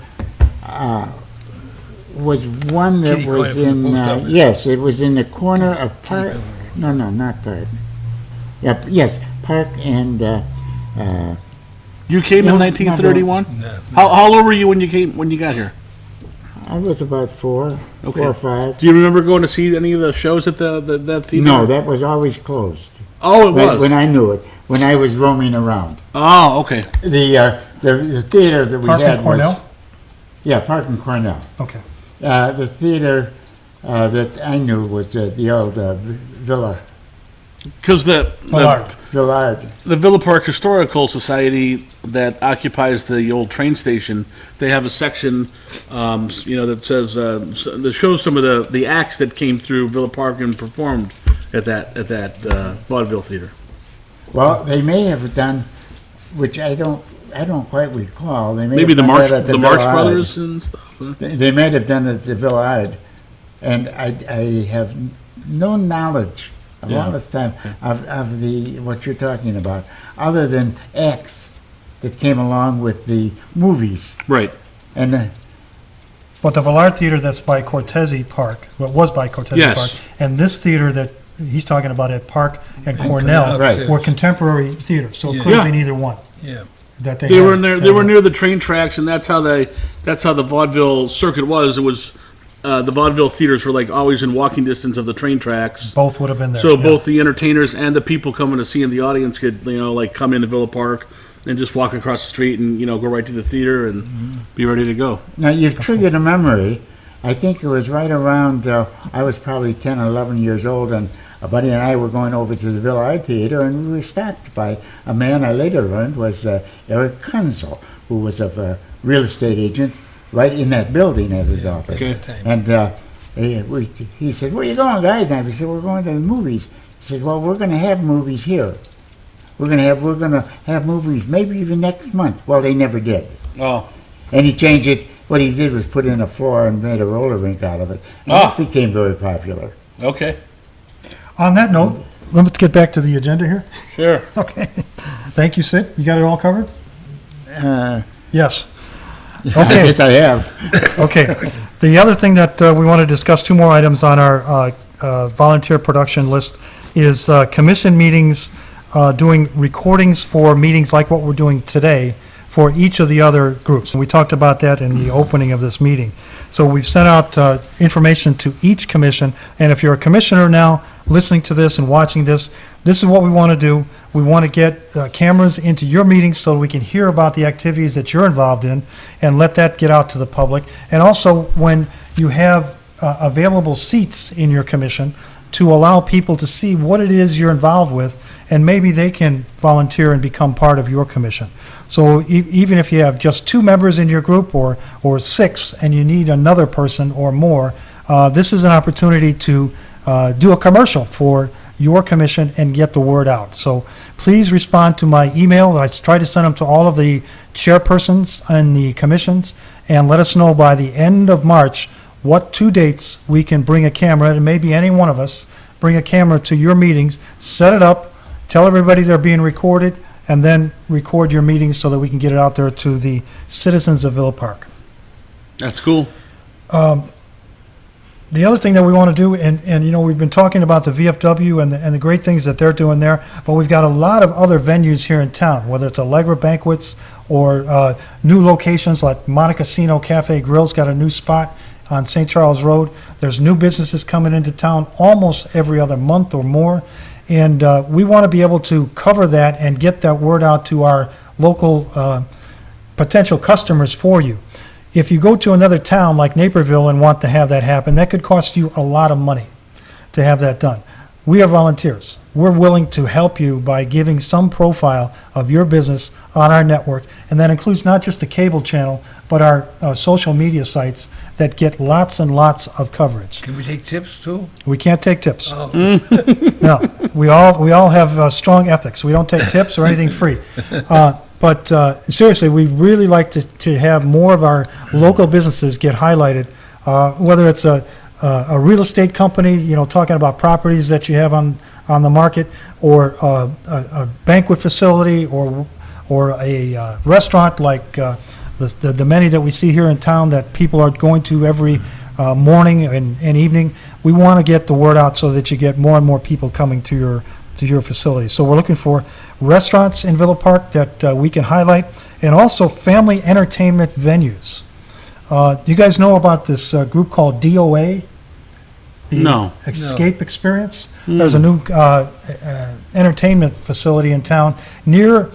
was one that Kitty was corner from the in, post office. yes, it was in the corner of Park, no, not Park. Yep, yes, Park and, You came No, in not 1931. No. How old were you when you got here? I was about 4 or 5. Do you remember going to see any of the shows at that theater? No, that was always closed. Oh, it was. When I knew it, when I was roaming around. Oh, okay. The theater that we Park had and Cornell? was. Yeah, Park and Cornell. Okay. The theater that I knew was the old Villa, Because Millard. Villard. the Villa Park Historical Society that occupies the old train station, they have a section, that says that shows some of the acts that came through Villa Park and performed at that vaudeville theater. Well, they may have done, which I don't quite recall. They may Maybe have the done Marx that at the Marx Villard. Brothers and stuff. Huh? They might have done it at the Villard, and I have no knowledge of Yeah. all this time of the what you're talking about, other than acts that came along with the movies. Right. And But the Villard Theater that's by Cortese Park, what was by Cortese Yes. Park, and this theater that he's talking about at Park and Cornell Cornell, Right. were contemporary theaters, so it Yeah. could have Yeah. been either one. Yeah. That They were had- in there. that They were had- near the train tracks, and that's how the vaudeville circuit was. It was the vaudeville theaters were like always in walking distance of the train tracks. Both would have been there. So yeah. both the entertainers and the people coming to see in the audience could, like come into Villa Park and just walk across the street and, go right to the theater and be ready to go. now you've triggered a memory. I think it was right around, I was probably 10 or 11 years old, and a buddy and I were going over to the Villard Theater, and we were stopped by a man I later learned was Eric Kunzel, who was a real estate agent right in that building at his office. Okay. And he said, "Where you going, guys?" And we said, "We're going to the movies." He said, "Well, we're going to have movies here. We're going to have movies maybe even next month." Well, they never did. Oh, And he changed it. What he did was put in a floor and made a roller rink out of it. And Ah. it became very popular. okay, On that note, let's get back to the agenda here. sure. Okay. Thank you, Sid. You got it all covered? Yes. I Okay. guess I have. Okay. The other thing that we want to discuss, two more items on our volunteer production list, is commission meetings, doing recordings for meetings like what we're doing today for each of the other groups. And we talked about that in the opening of this meeting. So we've sent out information to each commission, and if you're a commissioner now listening to this and watching this, this is what we want to do. We want to get cameras into your meetings so we can hear about the activities that you're involved in and let that get out to the public. And also, when you have available seats in your commission, to allow people to see what it is you're involved with, and maybe they can volunteer and become part of your commission. So even if you have just 2 members in your group or 6 and you need another person or more, this is an opportunity to do a commercial for your commission and get the word out. So please respond to my email. I try to send them to all of the chairpersons and the commissions, and let us know by the end of March what 2 dates we can bring a camera, and maybe any one of us, bring a camera to your meetings, set it up, tell everybody they're being recorded, and then record your meetings so that we can get it out there to the citizens of Villa Park. That's cool. The other thing that we want to do, and we've been talking about the VFW and the great things that they're doing there, but we've got a lot of other venues here in town, whether it's Allegra Banquets or new locations like Montecasino Cafe Grill's got a new spot on St. Charles Road. There's new businesses coming into town almost every other month or more, and we want to be able to cover that and get that word out to our local potential customers for you. If you go to another town like Naperville and want to have that happen, that could cost you a lot of money to have that done. We are volunteers. We're willing to help you by giving some profile of your business on our network, and that includes not just the cable channel, but our social media sites that get lots and lots of coverage. Can we take tips too? We can't take tips. Oh, No, we all have strong ethics. We don't take tips or anything free. But seriously, we really like to have more of our local businesses get highlighted, whether it's a real estate company, talking about properties that you have on the market, or a banquet facility, or a restaurant like the many that we see here in town that people are going to every morning and evening. We want to get the word out so that you get more and more people coming to your facility. So we're looking for restaurants in Villa Park that we can highlight, and also family entertainment venues. You guys know about this group called DOA? The No. Escape Experience? There's a new entertainment facility in town near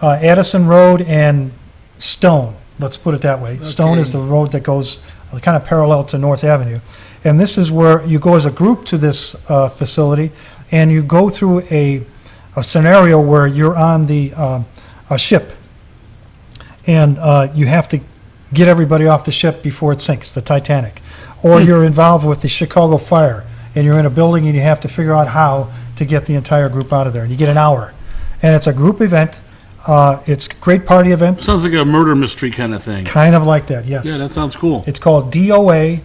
Addison Road and Stone. Let's put it that way. Stone is the road that goes kind of parallel to North Avenue. And this is where you go as a group to this facility, and you go through a scenario where you're on a ship, and you have to get everybody off the ship before it sinks, the Titanic. Or you're involved with the Chicago Fire, and you're in a building and you have to figure out how to get the entire group out of there. And you get an hour. And it's a group event. It's a great party event, Sounds like a murder mystery kind of thing. kind of like that, yes. Yeah, that sounds cool. It's called DOA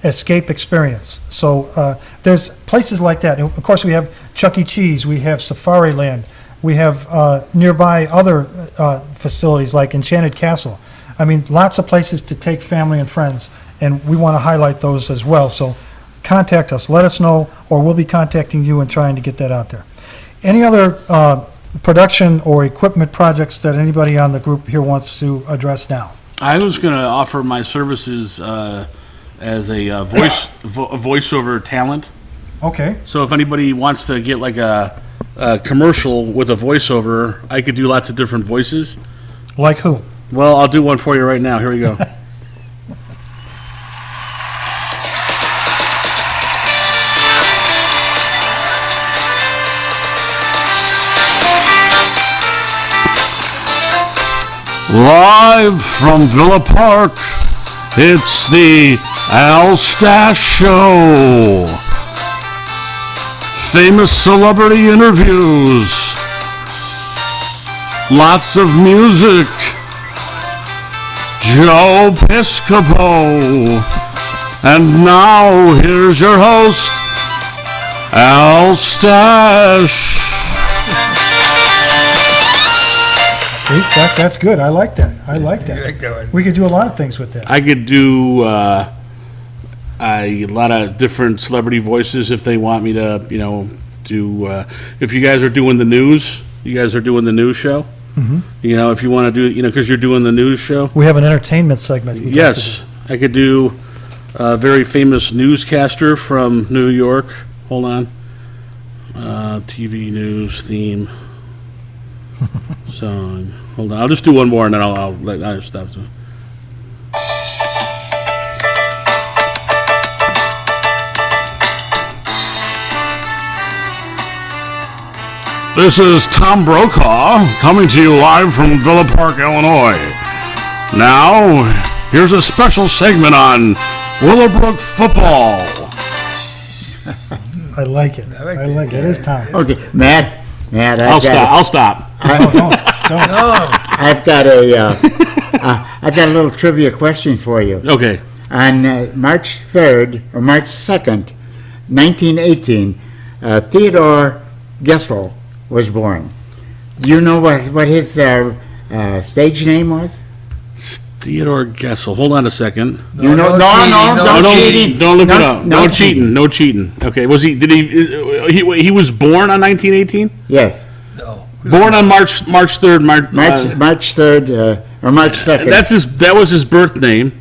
Escape Experience. So there's places like that. And of course, we have Chuck E. Cheese, we have Safari Land, We have nearby other facilities like Enchanted Castle. I mean, lots of places to take family and friends, and we want to highlight those as well. So contact us, let us know, or we'll be contacting you and trying to get that out there. Any other production or equipment projects that anybody on the group here wants to address now? I was going to offer my services as a voiceover talent. Okay, So if anybody wants to get like a commercial with a voiceover, I could do lots of different voices. like who? Well, I'll do one for you right now. Here we go. Live from Villa Park, it's the Al Stash Show. Famous celebrity interviews, lots of music. Joe Piscopo. And now, here's your host, Al Stash. See, that's good. I like that. I like You that. like that one? We could do a lot of things with that. I could do a lot of different celebrity voices if they want me to, do, if you guys are doing the news, show. If you want to do, because you're doing the news show. We have an entertainment segment. we'd like to Yes, I could do a very famous newscaster from New York. Hold on. TV news theme song. Hold on. I'll just do one more and then I'll stop. This is Tom Brokaw coming to you live from Villa Park, Illinois. Now, here's a special segment on Willowbrook football. I like it. I like I it. like it. It is Tom. Okay, Matt, I'll stop. Don't. No, I've got a little trivia question for you. Okay. On March 3rd, or March 2nd, 1918, Theodore Gessel was born. Do you know what his stage name was? Theodore Gessel. Hold on a second. You know, no no cheating, cheating. Don't look it No- up. no No cheating. No cheating. Okay. He was born on 1918? Yes, no. Born on March 3rd. March 3rd or March 2nd. That was his birth name,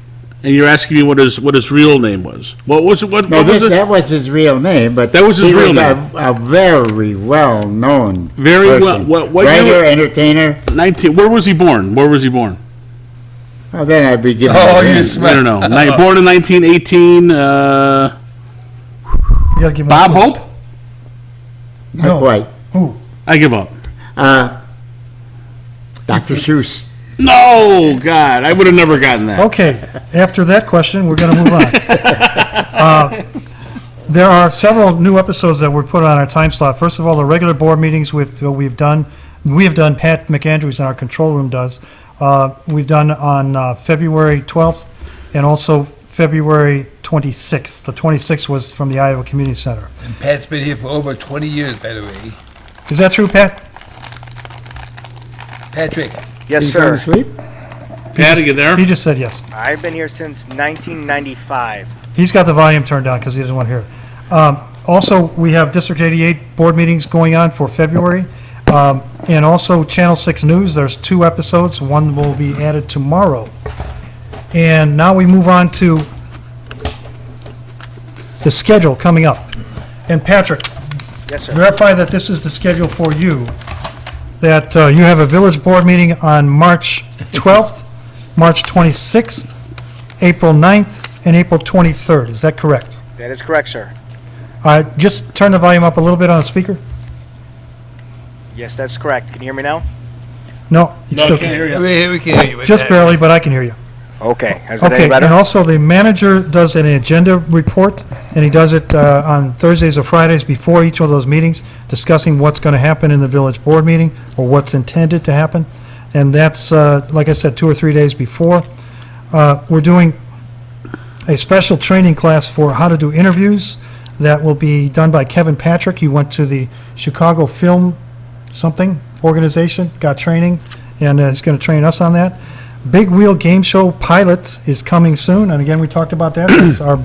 and you're asking me what his real name was. What was it? What No, was it? that was his real name, but That was his he real was name. a very well-known Very well- person. what writer, year- entertainer. 19. Where was he born? Well, then I'd be giving. Oh, it you in. smart. No. Born in 1918. You gotta give him Bob a clue. Hope. Not No. quite. Who? I give up. Dr. Seuss. No, God, I would have never gotten that. Okay, after that question, we're going to move on. There are several new episodes that were put on our time slot. First of all, the regular board meetings we have done, Pat McAndrews in our control room does. We've done on February 12th and also February 26th. The 26th was from the Iowa Community Center. And Pat's been here for over 20 years, by the way. Is that true, Pat? Patrick, Yes, You going sir. to sleep? Pat, you there? He just said yes. I've been here since 1995. He's got the volume turned down because he doesn't want to hear it. Also, we have District 88 board meetings going on for February. And also Channel 6 News, there's 2 episodes. One will be added tomorrow. And now we move on to the schedule coming up. And Patrick, Yes, sir. verify that this is the schedule for you, that you have a village board meeting on March 12th, March 26th, April 9th, and April 23rd. Is that correct? That is correct, sir. Just turn the volume up a little bit on the speaker. Yes, that's correct. Can you hear me now? No, you No, I still can't hear can't. you. we can hear you. with Just that. barely, but I can hear you. Okay. Is that Okay, any better? and also the manager does an agenda report, and he does it on Thursdays or Fridays before each of those meetings, discussing what's going to happen in the village board meeting, or what's intended to happen. And that's, like I said, 2 or 3 days before. We're doing a special training class for how to do interviews that will be done by Kevin Patrick. He went to the Chicago Film something, organization, got training, and is going to train us on that. Big Wheel Game Show pilot is coming soon, and again, we talked about that. It's our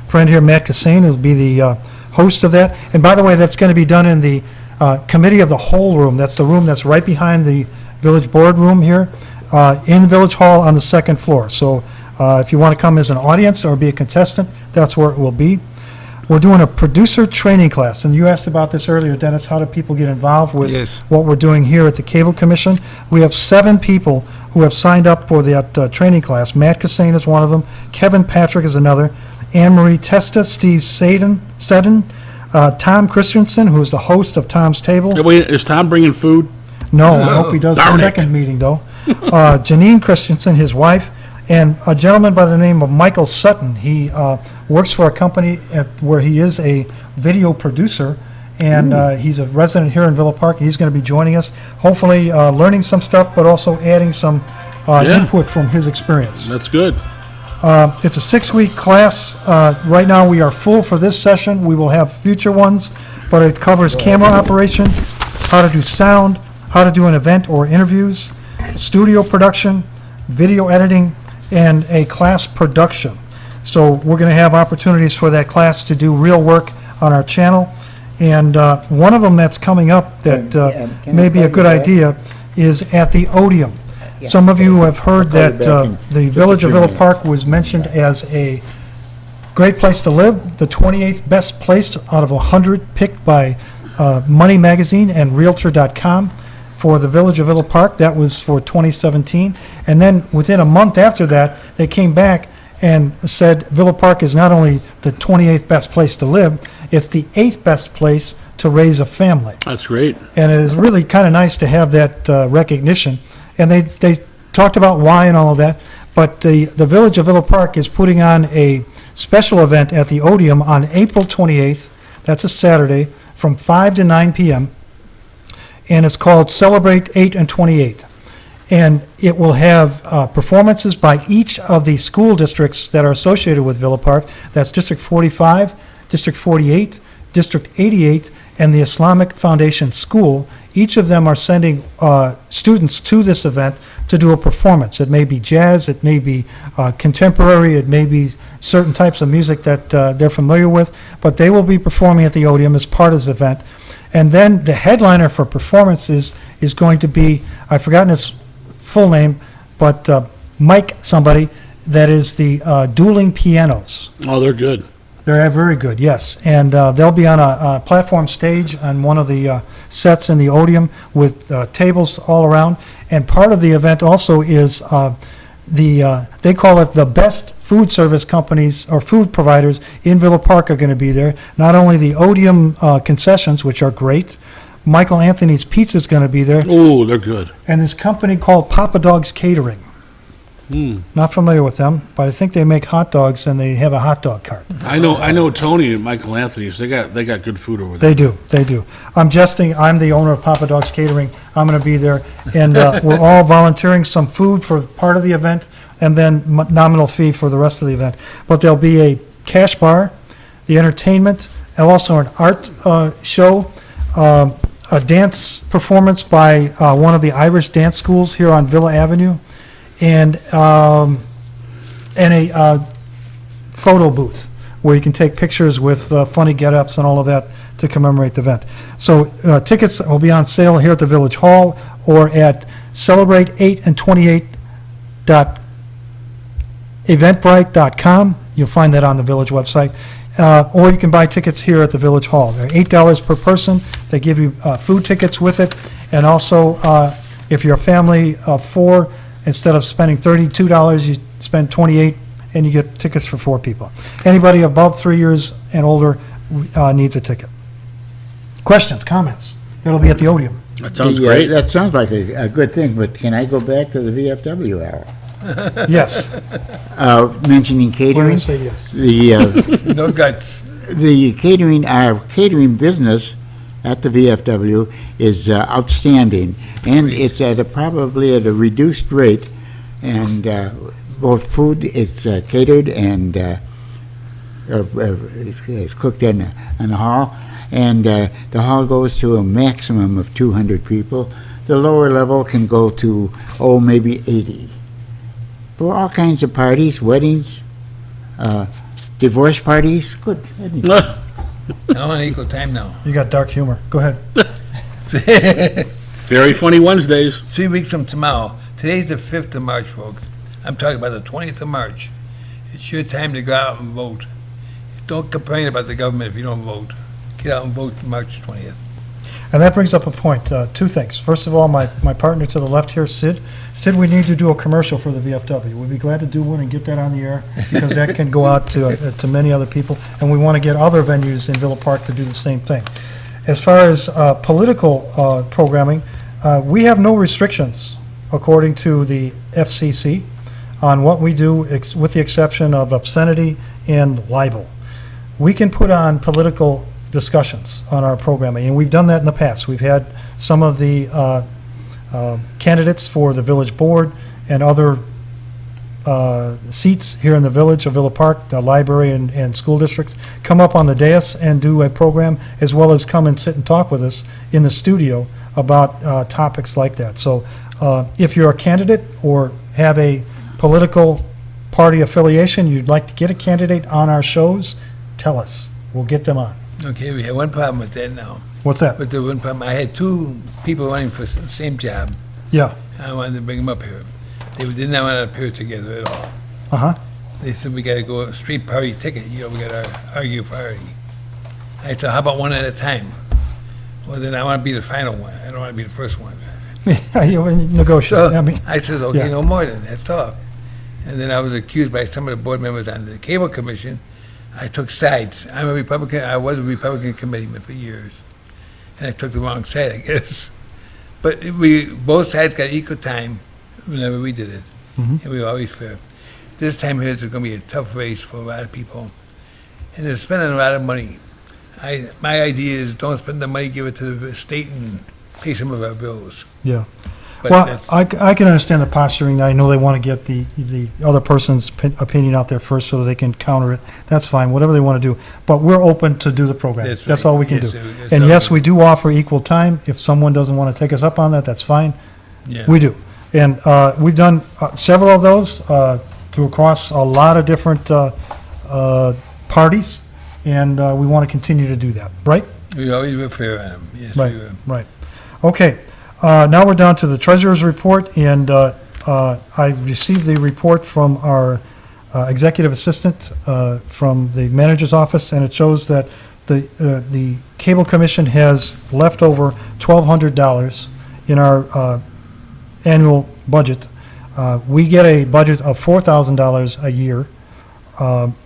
friend here, Matt Cassane, will be the host of that. And by the way, that's going to be done in the Committee of the Whole room. That's the room that's right behind the Village Board room here, in the Village Hall on the second floor. So if you want to come as an audience or be a contestant, that's where it will be. We're doing a producer training class, and you asked about this earlier, Dennis, how do people get involved with Yes. what we're doing here at the Cable Commission? We have 7 people who have signed up for that training class. Matt Cassane is one of them, Kevin Patrick is another, Anne Marie Testa, Steve Seddon, Tom Christensen, who is the host of Tom's Table. Hey, wait, is Tom bringing food? No, I hope he does the Darn it. second meeting, though. Janine Christensen, his wife, and a gentleman by the name of Michael Sutton. He works for a company where he is a video producer, and he's a resident here in Villa Park. He's going to be joining us, hopefully learning some stuff, but also adding some Yeah. input from his experience. That's good. It's a 6-week class. Right now, we are full for this session. We will have future ones, but it covers camera operation, how to do sound, how to do an event or interviews, studio production, video editing, and a class production. So we're going to have opportunities for that class to do real work on our channel. And one of them that's coming up that can may I be a call good you back? idea is at the Odeum. Some of you have heard I'll call you that back in the just a Village of few Villa minutes. Park was mentioned as a great place to live, the 28th best place out of 100 picked by Money Magazine and Realtor.com for the Village of Villa Park. That was for 2017. And then within a month after that, they came back and said Villa Park is not only the 28th best place to live, it's the 8th best place to raise a family. That's great. And it is really kind of nice to have that recognition. And they talked about why and all of that. But the Village of Villa Park is putting on a special event at the Odeum on April 28th. That's a Saturday from 5 to 9 p.m. And it's called Celebrate 8 and 28. And it will have performances by each of the school districts that are associated with Villa Park. That's District 45, District 48, District 88, and the Islamic Foundation School. Each of them are sending students to this event to do a performance. It may be jazz, it may be contemporary, it may be certain types of music that they're familiar with, but they will be performing at the Odeum as part of this event. And then the headliner for performances is going to be, I've forgotten his full name, but Mike somebody, that is the Dueling Pianos. Oh, they're good. They're very good, yes. And they'll be on a platform stage on one of the sets in the Odeum with tables all around. And part of the event also is they call it the best food service companies or food providers in Villa Park are going to be there. Not only the Odeum concessions, which are great, Michael Anthony's Pizza is going to be there, Oh, they're good. and this company called Papa Dog's Catering. Not familiar with them, but I think they make hot dogs and they have a hot dog cart. I know Tony and Michael Anthony's. They got good food over there. They do. I'm jesting. I'm the owner of Papa Dog's Catering. I'm going to be there, and we're all volunteering some food for part of the event, and then nominal fee for the rest of the event. But there'll be a cash bar, the entertainment, and also an art show, a dance performance by one of the Irish dance schools here on Villa Avenue, and a photo booth where you can take pictures with funny get-ups and all of that to commemorate the event. So tickets will be on sale here at the Village Hall or at celebrate8and28.eventbrite.com. You'll find that on the Village website. Or you can buy tickets here at the Village Hall. They're $8 per person. They give you food tickets with it. And also, if you're a family of 4, instead of spending $32, you spend $28, and you get tickets for 4 people. Anybody above 3 years and older needs a ticket. Questions, comments? That'll be at the Odeum. That sounds The, great. That sounds like a good thing, but can I go back to the VFW hour? Yes, Mentioning we're catering, going to say yes. No guts. the catering, our catering business at the VFW is outstanding, and it's probably at a reduced rate, and both food is catered and is cooked in the hall, and the hall goes to a maximum of 200 people. the lower level can go to, oh, maybe 80. For all kinds of parties, weddings, divorce parties, good. anything. I'm on equal time now. You got dark humor. Go ahead. Very funny Wednesdays. 3 weeks from tomorrow. Today's the 5th of March, folks. I'm talking about the 20th of March. It's your time to go out and vote. Don't complain about the government if you don't vote. Get out and vote March 20th. And that brings up a point, two things. First of all, my partner to the left here, Sid. Sid, we need to do a commercial for the VFW. We'd be glad to do one and get that on the air, because that can go out to many other people, and we want to get other venues in Villa Park to do the same thing. As far as political programming, we have no restrictions, according to the FCC, on what we do, with the exception of obscenity and libel. We can put on political discussions on our programming, and we've done that in the past. We've had some of the candidates for the village board and other seats here in the village of Villa Park, the library and school districts, come up on the dais and do a program, as well as come and sit and talk with us in the studio about topics like that. So if you're a candidate or have a political party affiliation, you'd like to get a candidate on our shows, tell us. We'll get them on. Okay, we have one problem with that now. What's that? But the one problem, I had 2 people running for the same job. Yeah. I wanted to bring them up here. They did not want to appear together at all. Uh-huh. They said, we got to go a straight party ticket, we got to argue party. I said, how about one at a time? Well, then I want to be the final one. I don't want to be the first one. Yeah, you negotiate. So I mean, I said, okay, yeah. no more than that, talk. And then I was accused by some of the board members on the cable commission. I took sides. I'm a Republican. I was a Republican committeeman for years, and I took the wrong side, I guess. But both sides got equal time whenever we did it, Mhm. and we were always fair. This time here, it's going to be a tough race for a lot of people, and they're spending a lot of money. My idea is don't spend the money, give it to the state and pay some of our bills. yeah. But Well, that's, I can understand the posturing. I know they want to get the other person's opinion out there first so that they can counter it. That's fine, whatever they want to do. But we're open to do the program. That's That's right. all we can Yes, do. sir. That's And all yes, we- we do offer equal time. If someone doesn't want to take us up on that, that's fine. yeah. We do. And we've done several of those through across a lot of different parties, and we want to continue to do that, right? We always were fair on them. Yes, Right. we were. Right. Okay. Now we're down to the treasurer's report, and I received the report from our executive assistant from the manager's office, and it shows that the cable commission has left over $1,200 in our annual budget. We get a budget of $4,000 a year,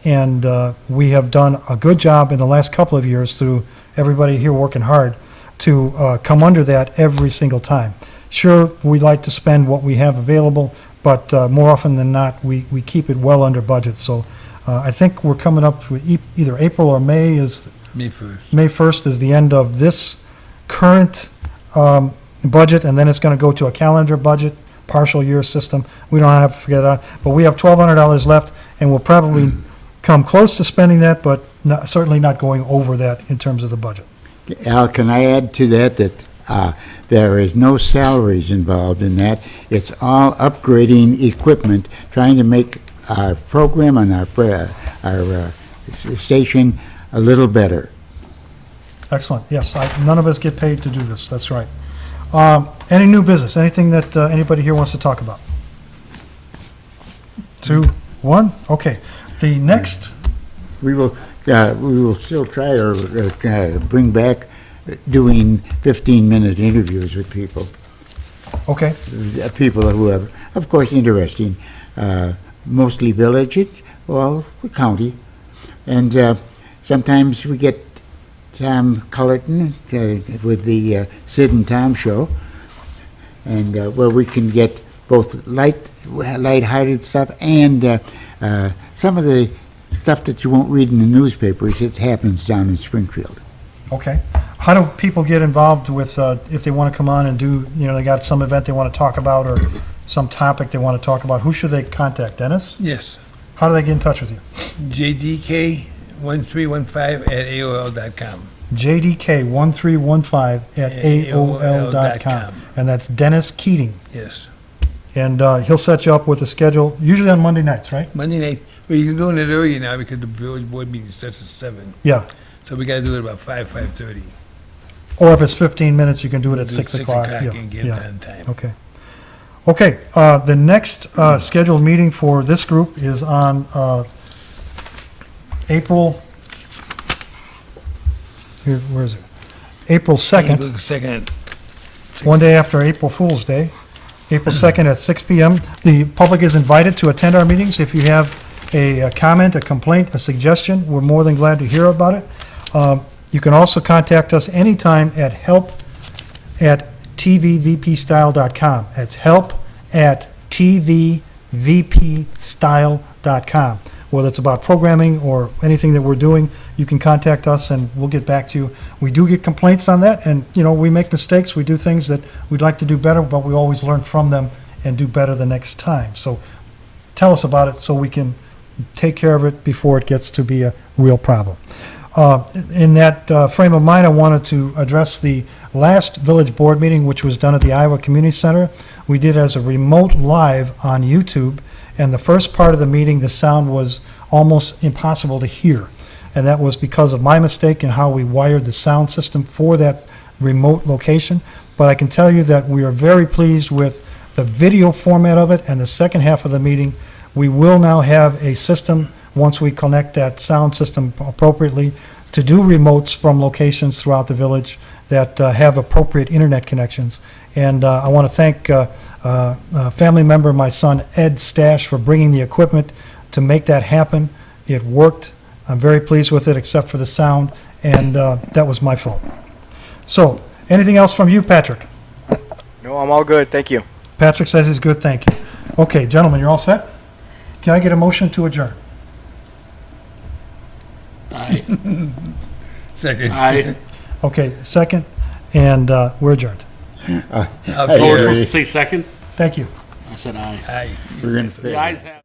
and we have done a good job in the last couple of years through everybody here working hard to come under that every single time. Sure, we like to spend what we have available, but more often than not, we keep it well under budget. So I think we're coming up with either April or May is, Me first. May 1st is the end of this current budget, and then it's going to go to a calendar budget, partial year system. We don't have to forget that, but we have $1,200 left, and we'll probably come close to spending that, but certainly not going over that in terms of the budget. Al, can I add to that there is no salaries involved in that? It's all upgrading equipment, trying to make our program and our station a little better. Excellent, yes, none of us get paid to do this, that's right. Any new business, anything that anybody here wants to talk about? 2, 1, okay. The next, We will still try to bring back doing 15-minute interviews with people. okay, People who are, of course, interesting, mostly villages, well, the county. And sometimes we get Tom Cullerton with the Sid and Tom show, and where we can get both light-hearted stuff and some of the stuff that you won't read in the newspapers. It happens down in Springfield. okay. How do people get involved with, if they want to come on and do, they got some event they want to talk about or some topic they want to talk about, who should they contact? Dennis? Yes. How do they get in touch with you? JDK1315 at AOL.com. jdk1315@aol.com. And that's Dennis Keating. Yes. And he'll set you up with a schedule, usually on Monday nights, right? Monday night, well, you're doing it early now because the village board meeting starts at 7. Yeah. So we gotta do it about 5:30. Or if it's 15 minutes, you can do it at 6 o'clock. Yeah, And get yeah. it on time. Okay. Okay, the next scheduled meeting for this group is on April, where is it? April 2nd, Second. one day after April Fool's Day, April 2nd at 6 PM. The public is invited to attend our meetings. If you have a comment, a complaint, a suggestion, we're more than glad to hear about it. You can also contact us anytime at help@tvvpstyle.com. That's help@tvvpstyle.com. Whether it's about programming or anything that we're doing, you can contact us and we'll get back to you. We do get complaints on that, and, you know, we make mistakes, we do things that we'd like to do better, but we always learn from them and do better the next time. So tell us about it so we can take care of it before it gets to be a real problem. In that frame of mind, I wanted to address the last village board meeting, which was done at the Iowa Community Center. We did as a remote live on YouTube, and the first part of the meeting, the sound was almost impossible to hear. And that was because of my mistake in how we wired the sound system for that remote location. But I can tell you that we are very pleased with the video format of it, and the second half of the meeting, we will now have a system, once we connect that sound system appropriately, to do remotes from locations throughout the village that have appropriate internet connections. And I want to thank a family member, my son Ed Stash, for bringing the equipment to make that happen. It worked. I'm very pleased with it, except for the sound, and that was my fault. So, anything else from you, Patrick? No, I'm all good. Thank you. Patrick says he's good, thank you. Okay, gentlemen, you're all set? Can I get a motion to adjourn? Aye. Second. Aye. Okay, second, and we're adjourned. Oh, we're supposed to say second? Thank you. I said aye. Aye. We're in The favor. ayes have.